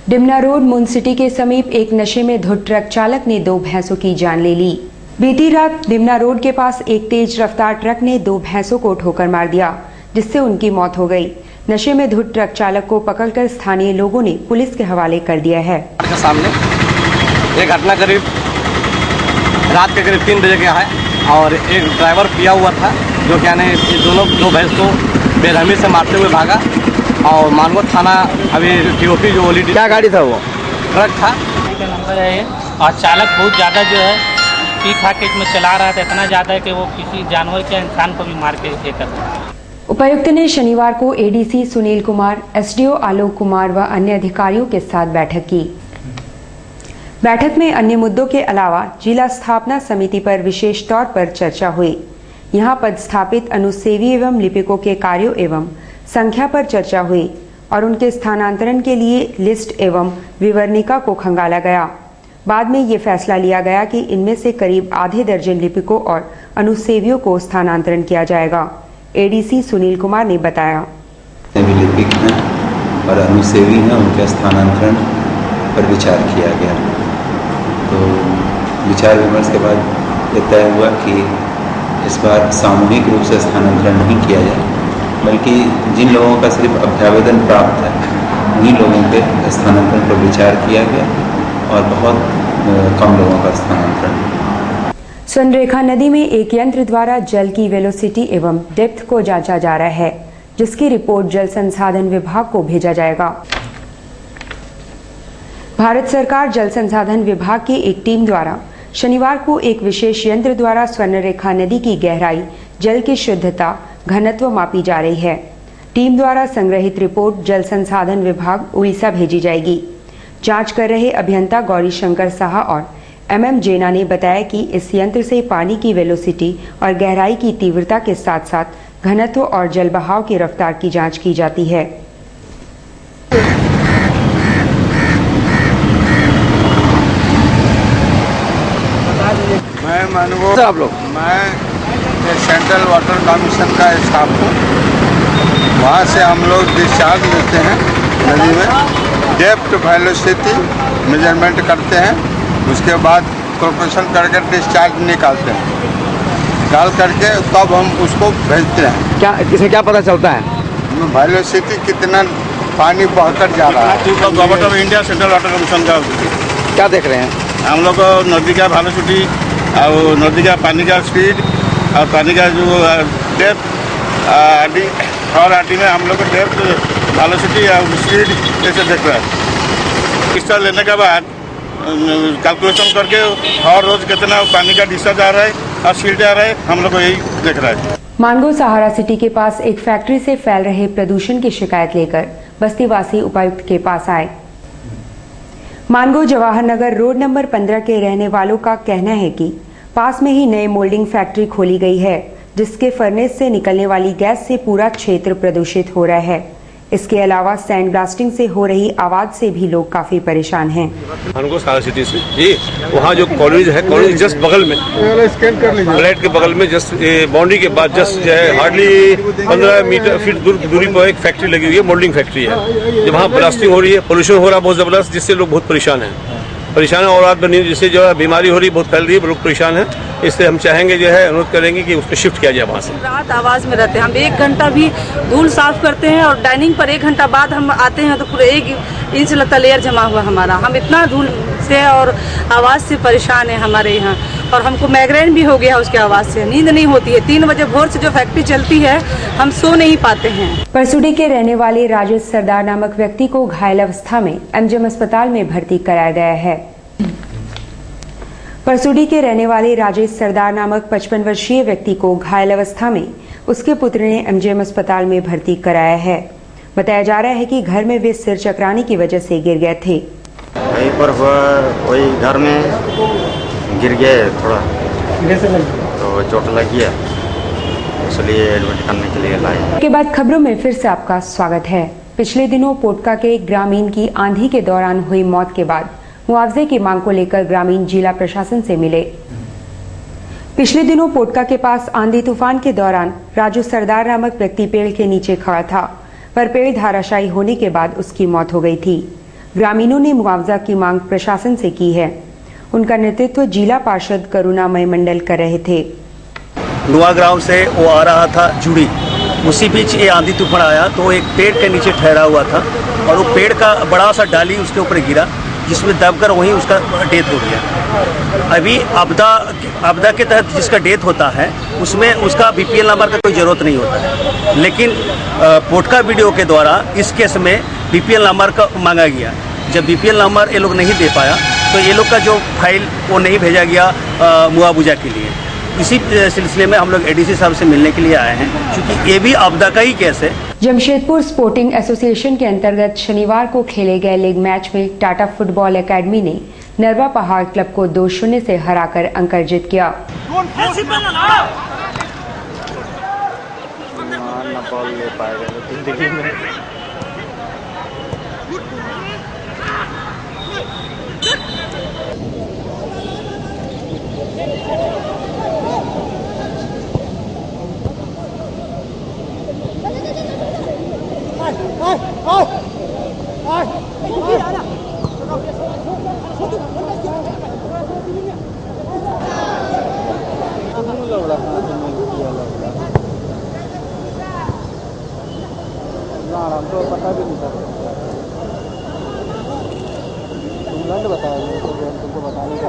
Dimna road मुंसिटी के समीप एक नशे में धुत ट्रक चालक ने 2 भैंसों की जान ले ली। बीती रात डिमना रोड के पास एक तेज रफ्तार ट्रक ने 2 भैंसों को ठोकर मार दिया, जिससे उनकी मौत हो गई। नशे में धुत ट्रक चालक को पकड़कर स्थानीय लोगों ने पुलिस के हवाले कर दिया है। सामने एक घटना करीब रात के करीब 3 बजे का है और एक ड्राइवर पिया हुआ था जो क्या ने दोनों 2 भैंस को बेरहमी से मारते हुए भागा और मानगो थाना अभी टीओपी जो ओली क्या गाड़ी था वो ट्रक था का नंबर है और चालक बहुत ज़्यादा जो है पी खा के इसमें चला रहा था, इतना ज़्यादा है कि वो किसी जानवर के इंसान को भी मार के ये कर रहा है। उपायुक्त ने शनिवार को एडीसी सुनील कुमार, एसडीओ आलोक कुमार व अन्य अधिकारियों के साथ बैठक की। बैठक में अन्य मुद्दों के अलावा जिला स्थापना समिति पर विशेष तौर पर चर्चा हुई। यहां पदस्थापित अनुसेवी एवं लिपिकों के कार्यों एवं संख्या पर चर्चा हुई और उनके स्थानांतरण के लिए लिस्ट एवं विवरणिका को खंगाला गया। बाद में ये फैसला लिया गया कि इनमें से करीब आधे दर्जन लिपिकों और अनुसेवियों को स्थानांतरण किया जाएगा। एडीसी सुनील कुमार ने बताया, लिपिक हैं और अनुसेवी हैं, उनके स्थानांतरण पर विचार किया गया। तो विचार विमर्श के बाद ये तय हुआ कि इस बार सामूहिक रूप से स्थानांतरण नहीं किया जाए, बल्कि जिन लोगों का सिर्फ अभ्यावेदन प्राप्त है उन्हीं लोगों के स्थानांतरण पर विचार किया गया और बहुत कम लोगों का स्थानांतरण। स्वर्णरेखा नदी में एक यंत्र द्वारा जल की वेलोसिटी एवं डेप्थ को जांचा जा रहा है, जिसकी रिपोर्ट जल संसाधन विभाग को भेजा जाएगा। भारत सरकार जल संसाधन विभाग की एक टीम द्वारा शनिवार को एक विशेष यंत्र द्वारा स्वर्णरेखा नदी की गहराई, जल की शुद्धता, घनत्व मापी जा रही है। टीम द्वारा संग्रहित रिपोर्ट जल संसाधन विभाग उड़ीसा भेजी जाएगी। जांच कर रहे अभियंता गौरी शंकर साहा और एमएम जेना ने बताया कि इस यंत्र से पानी की वेलोसिटी और गहराई की तीव्रता के साथ साथ घनत्व और जल बहाव की रफ्तार की जांच की जाती है। आप लोग मैं सेंट्रल वाटर कमीशन का स्टाफ हूँ। वहाँ से हम लोग डिस्चार्ज लेते हैं नदी में, डेप्थ वेलोसिटी मेजरमेंट करते हैं, उसके बाद कॉर्पोरेशन करके डिस्चार्ज निकालते हैं। निकाल करके तब हम उसको भेजते हैं। क्या इसमें क्या पता चलता है? वेलोसिटी कितना पानी बहकर जा रहा है। Government of India central water commission का क्या देख रहे हैं हम लोग? नदी का वेलोसिटी और नदी का पानी का स्पीड और पानी का जो डेप्थ आरटी में हम लोग को डेप्थ वेलोसिटी और स्पीड ऐसे देख रहा है। इसका लेने के बाद कैलकुलेशन करके हर रोज कितना पानी का डिस्चार्ज आ रहा है और स्पीड आ रहा है, हम लोग को यही देख रहा है। मानगो सहारा सिटी के पास एक फैक्ट्री से फैल रहे प्रदूषण की शिकायत लेकर बस्तीवासी उपायुक्त के पास आए। मानगो जवाहर नगर रोड नंबर 15 के रहने वालों का कहना है कि पास में ही नई मोल्डिंग फैक्ट्री खोली गई है, जिसके फर्नेस से निकलने वाली गैस से पूरा क्षेत्र प्रदूषित हो रहा है। इसके अलावा सैंड ब्लास्टिंग से हो रही आवाज से भी लोग काफी परेशान हैं। मानगो सहारा सिटी से जी, वहाँ जो कॉलेज है, कॉलेज जस्ट बगल में, फ्लैट के बगल में, जस्ट बाउंड्री के बाद जस्ट जो है हार्डली 15 फीट दूरी पर एक फैक्ट्री लगी हुई है, मोल्डिंग फैक्ट्री है। जब वहाँ ब्लास्टिंग हो रही है, पोल्यूशन हो रहा है बहुत जबरदस्त, जिससे लोग बहुत परेशान हैं और रात बनी, जिससे जो है बीमारी हो रही है, बहुत फैल रही है, लोग परेशान हैं। इसलिए हम चाहेंगे जो है अनुरोध करेंगे कि उसको शिफ्ट किया जाए वहाँ से। रात आवाज में रहते हैं, हम 1 घंटा भी धूल साफ करते हैं और डाइनिंग पर 1 घंटा बाद हम आते हैं तो पूरे 1 इंच लता लेयर जमा हुआ हमारा। हम इतना धूल से और आवाज से परेशान है हमारे यहाँ, और हमको माइग्रेन भी हो गया उसके आवाज से, नींद नहीं होती है। 3 बजे भोर से जो फैक्ट्री चलती है हम सो नहीं पाते हैं। परसुडी के रहने वाले राजेश सरदार नामक व्यक्ति को घायल अवस्था में एमजीएम अस्पताल में भर्ती कराया गया है। परसुडी के रहने वाले राजेश सरदार नामक 55 वर्षीय व्यक्ति को घायल अवस्था में उसके पुत्र ने एमजीएम अस्पताल में भर्ती कराया है। बताया जा रहा है कि घर में वे सिर चकराने की वजह से गिर गए थे। वहीं पर वही घर में गिर गए, थोड़ा तो चोट लगी है, इसलिए एडमिट करने के लिए लाए। इसके बाद खबरों में फिर से आपका स्वागत है। पिछले दिनों पोटका के ग्रामीण की आंधी के दौरान हुई मौत के बाद मुआवजे की मांग को लेकर ग्रामीण जिला प्रशासन से मिले। पिछले दिनों पोटका के पास आंधी तूफान के दौरान राजू सरदार नामक व्यक्ति पेड़ के नीचे खड़ा था, पर पेड़ धराशायी होने के बाद उसकी मौत हो गई थी। ग्रामीणों ने मुआवजा की मांग प्रशासन से की है। उनका नेतृत्व जिला पार्षद करुणामय मंडल कर रहे थे। नुआग्राम से वो आ रहा था जुड़ी, उसी बीच ये आंधी तूफान आया तो एक पेड़ के नीचे ठहरा हुआ था और वो पेड़ का बड़ा सा डाली उसके ऊपर गिरा, जिसमें दबकर वहीं उसका डेथ हो गया। अभी आपदा के तहत जिसका डेथ होता है उसमें उसका बीपीएल नंबर का कोई ज़रूरत नहीं होता है, लेकिन पोटका वीडियो के द्वारा इस केस में बीपीएल नंबर का मांगा गया। जब बीपीएल नंबर ये लोग नहीं दे पाया तो ये लोग का जो फाइल वो नहीं भेजा गया मुआवजा के लिए। इसी सिलसिले में हम लोग एडीसी साहब से मिलने के लिए आए हैं, क्योंकि ये भी आपदा का ही केस है। जमशेदपुर स्पोर्टिंग एसोसिएशन के अंतर्गत शनिवार को खेले गए लीग मैच में टाटा फुटबॉल एकेडमी ने नरवा पहाड़ क्लब को 2-0 से हराकर अंक अर्जित किया। हमको पता भी नहीं था, तुम बताया तुमको बताने का